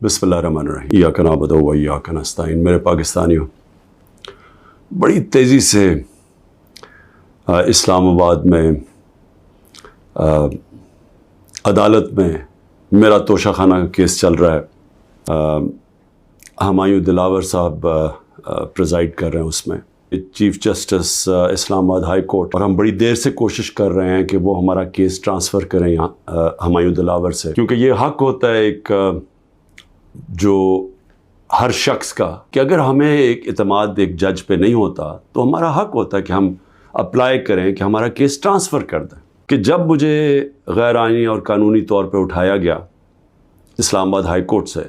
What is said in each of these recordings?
بسم اللہ الرحمن الرحیم ایاک نعبد و ایاک نستعین۔ میرے پاکستانیوں، بڑی تیزی سے اسلام آباد میں عدالت میں میرا توشہ خانہ کا کیس چل رہا ہے۔ ہمایوں دلاور صاحب پریزائڈ کر رہے ہیں اس میں، چیف جسٹس اسلام آباد ہائی کورٹ، اور ہم بڑی دیر سے کوشش کر رہے ہیں کہ وہ ہمارا کیس ٹرانسفر کریں یہاں ہمایوں دلاور سے، کیونکہ یہ حق ہوتا ہے ایک جو ہر شخص کا کہ اگر ہمیں ایک اعتماد ایک جج پہ نہیں ہوتا تو ہمارا حق ہوتا ہے کہ ہم اپلائی کریں کہ ہمارا کیس ٹرانسفر کر دیں۔ کہ جب مجھے غیر آئینی اور قانونی طور پہ اٹھایا گیا اسلام آباد ہائی کورٹ سے،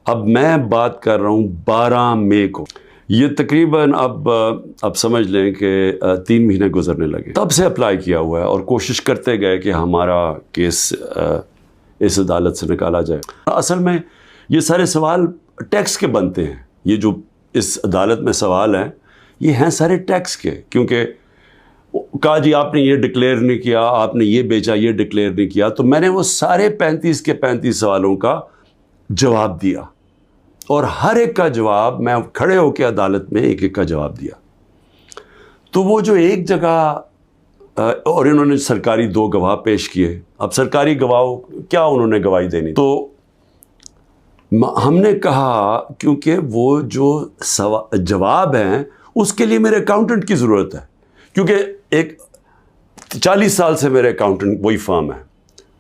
اب میں بات کر رہا ہوں 12 مئی کو، یہ تقریباً اب سمجھ لیں کہ 3 مہینے گزرنے لگے، تب سے اپلائی کیا ہوا ہے اور کوشش کرتے گئے کہ ہمارا کیس اس عدالت سے نکالا جائے۔ اصل میں یہ سارے سوال ٹیکس کے بنتے ہیں، یہ جو اس عدالت میں سوال ہیں یہ ہیں سارے ٹیکس کے، کیونکہ کہا جی آپ نے یہ ڈکلیئر نہیں کیا، آپ نے یہ بیچا، یہ ڈکلیئر نہیں کیا، تو میں نے وہ سارے 35 کے 35 سوالوں کا جواب دیا، اور ہر ایک کا جواب میں کھڑے ہو کے عدالت میں ایک ایک کا جواب دیا۔ تو وہ جو ایک جگہ اور انہوں نے سرکاری 2 گواہ پیش کیے، اب سرکاری گواہ کیا انہوں نے گواہی دینی، تو ہم نے کہا کیونکہ وہ جو جواب ہیں اس کے لیے میرے اکاؤنٹنٹ کی ضرورت ہے، کیونکہ ایک 40 سال سے میرے اکاؤنٹنٹ وہی فرم ہے،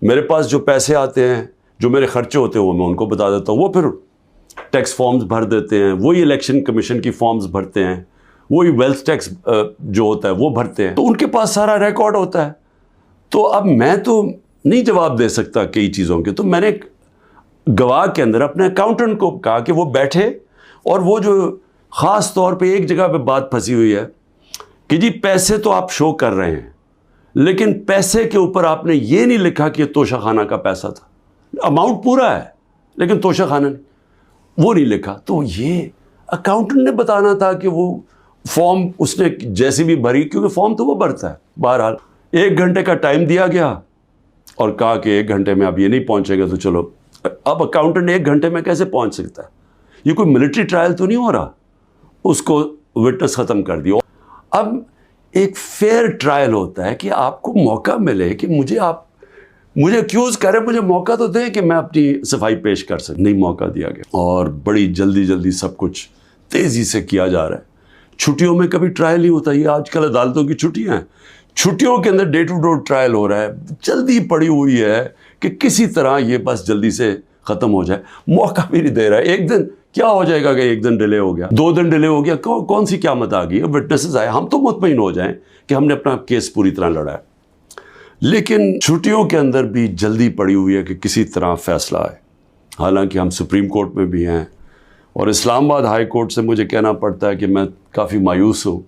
میرے پاس جو پیسے آتے ہیں، جو میرے خرچے ہوتے ہیں وہ میں ان کو بتا دیتا ہوں، وہ پھر ٹیکس فارمز بھر دیتے ہیں، وہی الیکشن کمیشن کی فارمز بھرتے ہیں، وہی ویلتھ ٹیکس جو ہوتا ہے وہ بھرتے ہیں، تو ان کے پاس سارا ریکارڈ ہوتا ہے۔ تو اب میں تو نہیں جواب دے سکتا کئی چیزوں کے، تو میں نے گواہ کے اندر اپنے اکاؤنٹنٹ کو کہا کہ وہ بیٹھے، اور وہ جو خاص طور پہ ایک جگہ پہ بات پھنسی ہوئی ہے کہ جی پیسے تو آپ شو کر رہے ہیں، لیکن پیسے کے اوپر آپ نے یہ نہیں لکھا کہ یہ توشہ خانہ کا پیسہ تھا، اماؤنٹ پورا ہے لیکن توشہ خانہ وہ نہیں لکھا۔ تو یہ اکاؤنٹنٹ نے بتانا تھا کہ وہ فارم اس نے جیسی بھی بھری، کیونکہ فارم تو وہ بھرتا ہے۔ بہرحال 1 گھنٹے کا ٹائم دیا گیا اور کہا کہ 1 گھنٹے میں اب یہ نہیں پہنچے گا تو چلو۔ اب اکاؤنٹنٹ 1 گھنٹے میں کیسے پہنچ سکتا ہے؟ یہ کوئی ملٹری ٹرائل تو نہیں ہو رہا، اس کو وٹنس ختم کر دیا۔ اب ایک فیئر ٹرائل ہوتا ہے کہ آپ کو موقع ملے کہ مجھے ایکیوز کریں، مجھے موقع تو دیں کہ میں اپنی صفائی پیش کر سکوں۔ نہیں موقع دیا گیا، اور بڑی جلدی سب کچھ تیزی سے کیا جا رہا ہے۔ چھٹیوں میں کبھی ٹرائل نہیں ہوتا، یہ آج کل عدالتوں کی چھٹیاں ہیں، چھٹیوں کے another day to day trial ہو رہا ہے، جلدی پڑی ہوئی ہے کہ کسی طرح یہ بس جلدی سے ختم ہو جائے، موقع بھی نہیں دے رہا ہے۔ ایک دن کیا ہو جائے گا کہ 1 دن ڈیلے ہو گیا، 2 دن ڈیلے ہو گیا، کون سی قیامت آ گئی؟ وٹنسز آئے، ہم تو مطمئن ہو جائیں کہ ہم نے اپنا کیس پوری طرح لڑا ہے، لیکن چھٹیوں کے اندر بھی جلدی پڑی ہوئی ہے کہ کسی طرح فیصلہ آئے۔ حالانکہ ہم سپریم کورٹ میں بھی ہیں، اور اسلام آباد ہائی کورٹ سے مجھے کہنا پڑتا ہے کہ میں کافی مایوس ہوں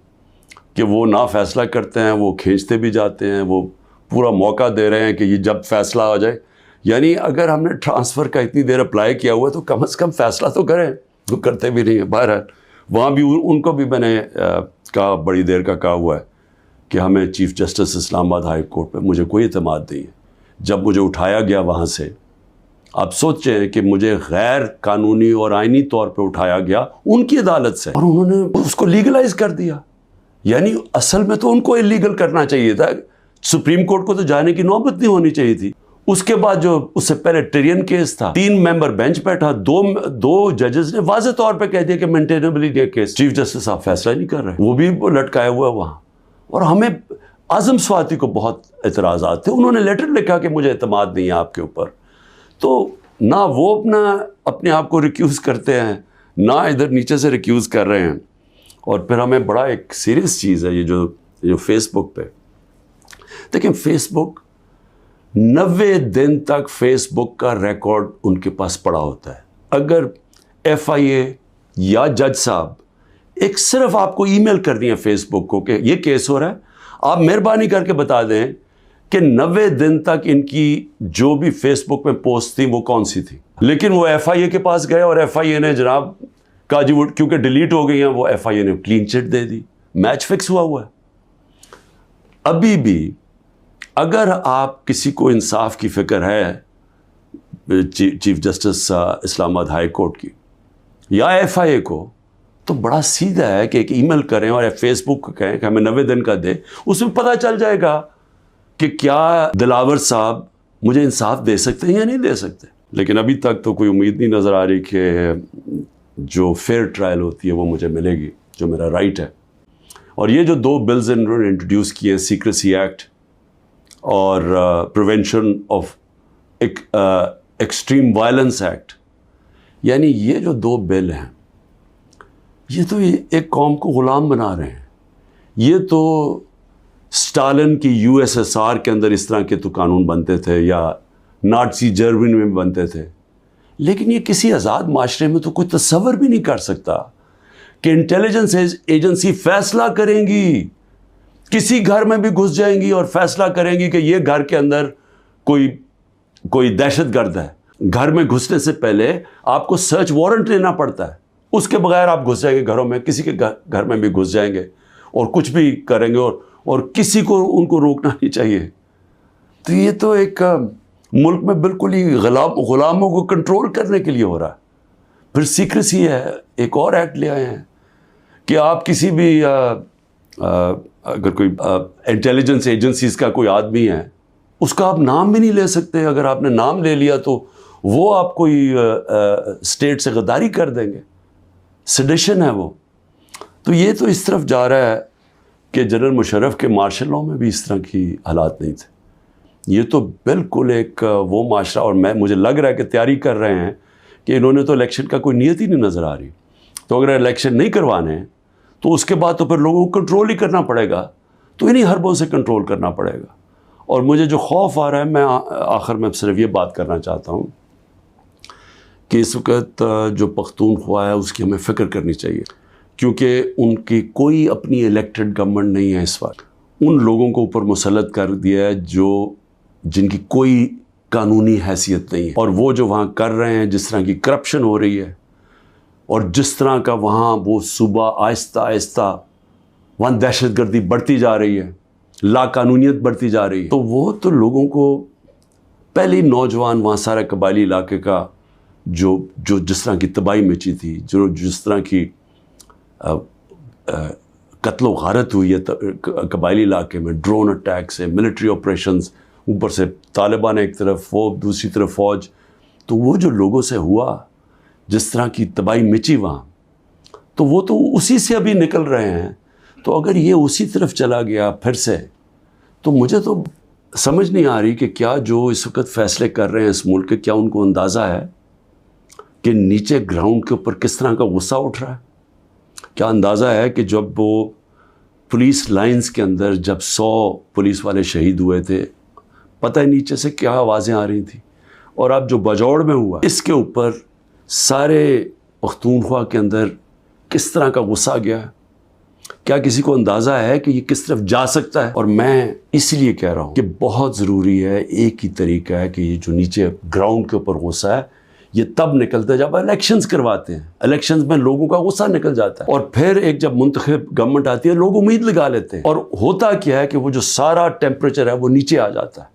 کہ وہ نہ فیصلہ کرتے ہیں، وہ کھینچتے بھی جاتے ہیں، وہ پورا موقع دے رہے ہیں کہ یہ جب فیصلہ آ جائے، یعنی اگر ہم نے ٹرانسفر کا اتنی دیر اپلائی کیا ہوا ہے تو کم از کم فیصلہ تو کریں، وہ کرتے بھی نہیں ہیں۔ بہرحال وہاں بھی ان کو بھی میں نے کہا، بڑی دیر کا کہا ہوا ہے کہ ہمیں چیف جسٹس اسلام آباد ہائی کورٹ پہ مجھے کوئی اعتماد نہیں ہے۔ جب مجھے اٹھایا گیا وہاں سے، آپ سوچیں کہ مجھے غیر قانونی اور آئینی طور پہ اٹھایا گیا ان کی عدالت سے، اور انہوں نے اس کو لیگلائز کر دیا۔ یعنی اصل میں تو ان کو اللیگل کرنا چاہیے تھا، سپریم کورٹ کو تو جانے کی نوبت نہیں ہونی چاہیے تھی۔ اس کے بعد جو اس سے پہلے ٹرین کیس تھا، 3 ممبر بینچ بیٹھا، 2 ججز نے واضح طور پہ کہہ دیا کہ مینٹینیبلی کیس، چیف جسٹس صاحب فیصلہ نہیں کر رہے، وہ بھی لٹکایا ہوا ہے وہاں۔ اور ہمیں اعظم سواتی کو بہت اعتراضات تھے، انہوں نے لیٹر لکھا کہ مجھے اعتماد نہیں ہے آپ کے اوپر۔ تو نہ وہ اپنے آپ کو ریکیوز کرتے ہیں، نہ ادھر نیچے سے ریکیوز کر رہے ہیں۔ اور پھر ہمیں بڑا ایک سیریس چیز ہے یہ جو فیس بک پہ دیکھیں، فیس بک 90 دن تک فیس بک کا ریکارڈ ان کے پاس پڑا ہوتا ہے۔ اگر FIA یا جج صاحب ایک صرف آپ کو ای میل کر دیں فیس بک کو کہ یہ کیس ہو رہا ہے، آپ مہربانی کر کے بتا دیں کہ 90 دن تک ان کی جو بھی فیس بک میں پوسٹ تھی وہ کون سی تھی۔ لیکن وہ FIA کے پاس گئے اور FIA نے جناب کہا جی وہ کیونکہ ڈیلیٹ ہو گئی ہیں، وہ FIA نے کلین چٹ دے دی، میچ فکس ہوا ہے۔ ابھی بھی اگر آپ کسی کو انصاف کی فکر ہے چیف جسٹس اسلام آباد ہائی کورٹ کی یا FIA کو، تو بڑا سیدھا ہے کہ ایک ای میل کریں اور فیس بک کو کہیں کہ ہمیں 90 دن کا دے. اس میں پتہ چل جائے گا کہ کیا دلاور صاحب مجھے انصاف دے سکتے ہیں یا نہیں دے سکتے. لیکن ابھی تک تو کوئی امید نہیں نظر آ رہی کہ جو فیئر ٹرائل ہوتی ہے وہ مجھے ملے گی، جو میرا رائٹ ہے. اور یہ جو 2 بلز انہوں نے انٹروڈیوس کیے ہیں، سیکریسی ایکٹ اور prevention of extreme violence act, یعنی یہ جو 2 بل ہیں یہ تو ایک قوم کو غلام بنا رہے ہیں. یہ تو اسٹالن کی USSR کے اندر اس طرح کے تو قانون بنتے تھے یا نازی جرمنی میں بنتے تھے، لیکن یہ کسی آزاد معاشرے میں تو کوئی تصور بھی نہیں کر سکتا کہ انٹیلیجنس ایجنسی فیصلہ کریں گی، کسی گھر میں بھی گھس جائیں گی اور فیصلہ کریں گی کہ یہ گھر کے اندر کوئی دہشت گرد ہے. گھر میں گھسنے سے پہلے آپ کو سرچ وارنٹ لینا پڑتا ہے، اس کے بغیر آپ گھس جائیں گے گھروں میں، کسی کے گھر میں بھی گھس جائیں گے اور کچھ بھی کریں گے اور کسی کو ان کو روکنا نہیں چاہیے. تو یہ تو ایک ملک میں بالکل ہی غلاموں کو کنٹرول کرنے کے لیے ہو رہا ہے. پھر سیکریسی ہے، ایک اور ایکٹ لے آئے ہیں کہ آپ کسی بھی اگر کوئی انٹیلیجنس ایجنسیز کا کوئی آدمی ہے اس کا آپ نام بھی نہیں لے سکتے. اگر آپ نے نام لے لیا تو وہ آپ کوئی اسٹیٹ سے غداری کر دیں گے، سیڈیشن ہے وہ. تو یہ تو اس طرف جا رہا ہے کہ جنرل مشرف کے مارشل لاء میں بھی اس طرح کی حالات نہیں تھے. یہ تو بالکل ایک وہ معاشرہ، اور مجھے لگ رہا ہے کہ تیاری کر رہے ہیں کہ انہوں نے تو الیکشن کا کوئی نیت ہی نہیں نظر آ رہی. تو اگر الیکشن نہیں کروانے تو اس کے بعد تو پھر لوگوں کو کنٹرول ہی کرنا پڑے گا، تو انہیں حربوں سے کنٹرول کرنا پڑے گا. اور مجھے جو خوف آ رہا ہے، میں آخر میں صرف یہ بات کرنا چاہتا ہوں کہ اس وقت جو پختونخوا ہے اس کی ہمیں فکر کرنی چاہیے، کیونکہ ان کی کوئی اپنی الیکٹڈ گورنمنٹ نہیں ہے اس وقت. ان لوگوں کو اوپر مسلط کر دیا ہے جن کی کوئی قانونی حیثیت نہیں ہے، اور وہ جو وہاں کر رہے ہیں، جس طرح کی کرپشن ہو رہی ہے اور جس طرح کا وہاں وہ صوبہ آہستہ آہستہ وہاں دہشت گردی بڑھتی جا رہی ہے، لا قانونیت بڑھتی جا رہی ہے، تو وہ تو لوگوں کو پہلے نوجوان وہاں سارے قبائلی علاقے کا جو جس طرح کی تباہی مچی تھی، جس طرح کی قتل و غارت ہوئی ہے قبائلی علاقے میں، ڈرون اٹیک سے، ملٹری آپریشنز، اوپر سے طالبان ایک طرف، وہ دوسری طرف فوج، تو وہ جو لوگوں سے ہوا، جس طرح کی تباہی مچی وہاں، تو وہ تو اسی سے ابھی نکل رہے ہیں. تو اگر یہ اسی طرف چلا گیا پھر سے، تو مجھے تو سمجھ نہیں آ رہی کہ کیا جو اس وقت فیصلے کر رہے ہیں اس ملک کے، کیا ان کو اندازہ ہے کہ نیچے گراؤنڈ کے اوپر کس طرح کا غصہ اٹھ رہا ہے. کیا اندازہ ہے کہ جب وہ پولیس لائنز کے اندر جب 100 پولیس والے شہید ہوئے تھے، پتہ ہے نیچے سے کیا آوازیں آ رہی تھیں. اور اب جو بجوڑ میں ہوا، اس کے اوپر سارے پختونخوا کے اندر کس طرح کا غصہ گیا ہے. کیا کسی کو اندازہ ہے کہ یہ کس طرف جا سکتا ہے؟ اور میں اس لیے کہہ رہا ہوں کہ بہت ضروری ہے، ایک ہی طریقہ ہے کہ یہ جو نیچے گراؤنڈ کے اوپر غصہ ہے یہ تب نکلتا ہے جب الیکشنز کرواتے ہیں. الیکشنز میں لوگوں کا غصہ نکل جاتا ہے، اور پھر ایک جب منتخب گورنمنٹ آتی ہے لوگ امید لگا لیتے ہیں، اور ہوتا کیا ہے کہ وہ جو سارا ٹیمپریچر ہے وہ نیچے آ جاتا ہے،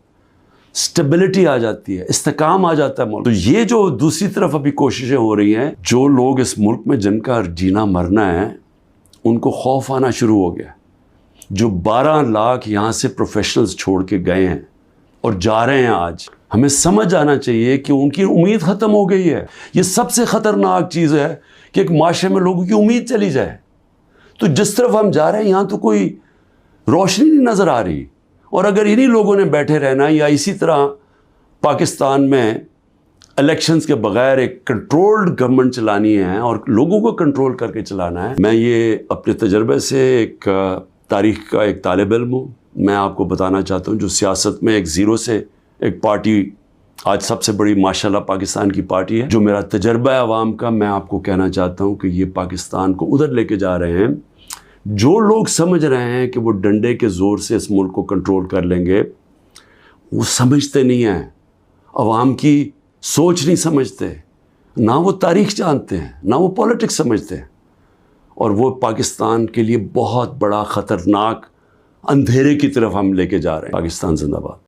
سٹیبلٹی آ جاتی ہے، استحکام آ جاتا ہے ملک. تو یہ جو دوسری طرف ابھی کوششیں ہو رہی ہیں، جو لوگ اس ملک میں جن کا جینا مرنا ہے ان کو خوف آنا شروع ہو گیا. جو 12 لاکھ یہاں سے پروفیشنلز چھوڑ کے گئے ہیں اور جا رہے ہیں، آج ہمیں سمجھ آنا چاہیے کہ ان کی امید ختم ہو گئی ہے. یہ سب سے خطرناک چیز ہے کہ ایک معاشرے میں لوگوں کی امید چلی جائے. تو جس طرف ہم جا رہے ہیں یہاں تو کوئی روشنی نہیں نظر آ رہی. اور اگر انہی لوگوں نے بیٹھے رہنا یا اسی طرح پاکستان میں الیکشنز کے بغیر ایک کنٹرولڈ گورنمنٹ چلانی ہے اور لوگوں کو کنٹرول کر کے چلانا ہے. میں یہ اپنے تجربے سے ایک تاریخ کا ایک طالب علم ہوں. میں آپ کو بتانا چاہتا ہوں جو سیاست میں ایک زیرو سے ایک پارٹی آج سب سے بڑی ماشاءاللہ پاکستان کی پارٹی ہے، جو میرا تجربہ ہے عوام کا، میں آپ کو کہنا چاہتا ہوں کہ یہ پاکستان کو ادھر لے کے جا رہے ہیں. جو لوگ سمجھ رہے ہیں کہ وہ ڈنڈے کے زور سے اس ملک کو کنٹرول کر لیں گے، وہ سمجھتے نہیں ہیں، عوام کی سوچ نہیں سمجھتے، نہ وہ تاریخ جانتے ہیں، نہ وہ پولیٹکس سمجھتے ہیں، اور وہ پاکستان کے لیے بہت بڑا خطرناک اندھیرے کی طرف ہم لے کے جا رہے ہیں. پاکستان زندہ باد.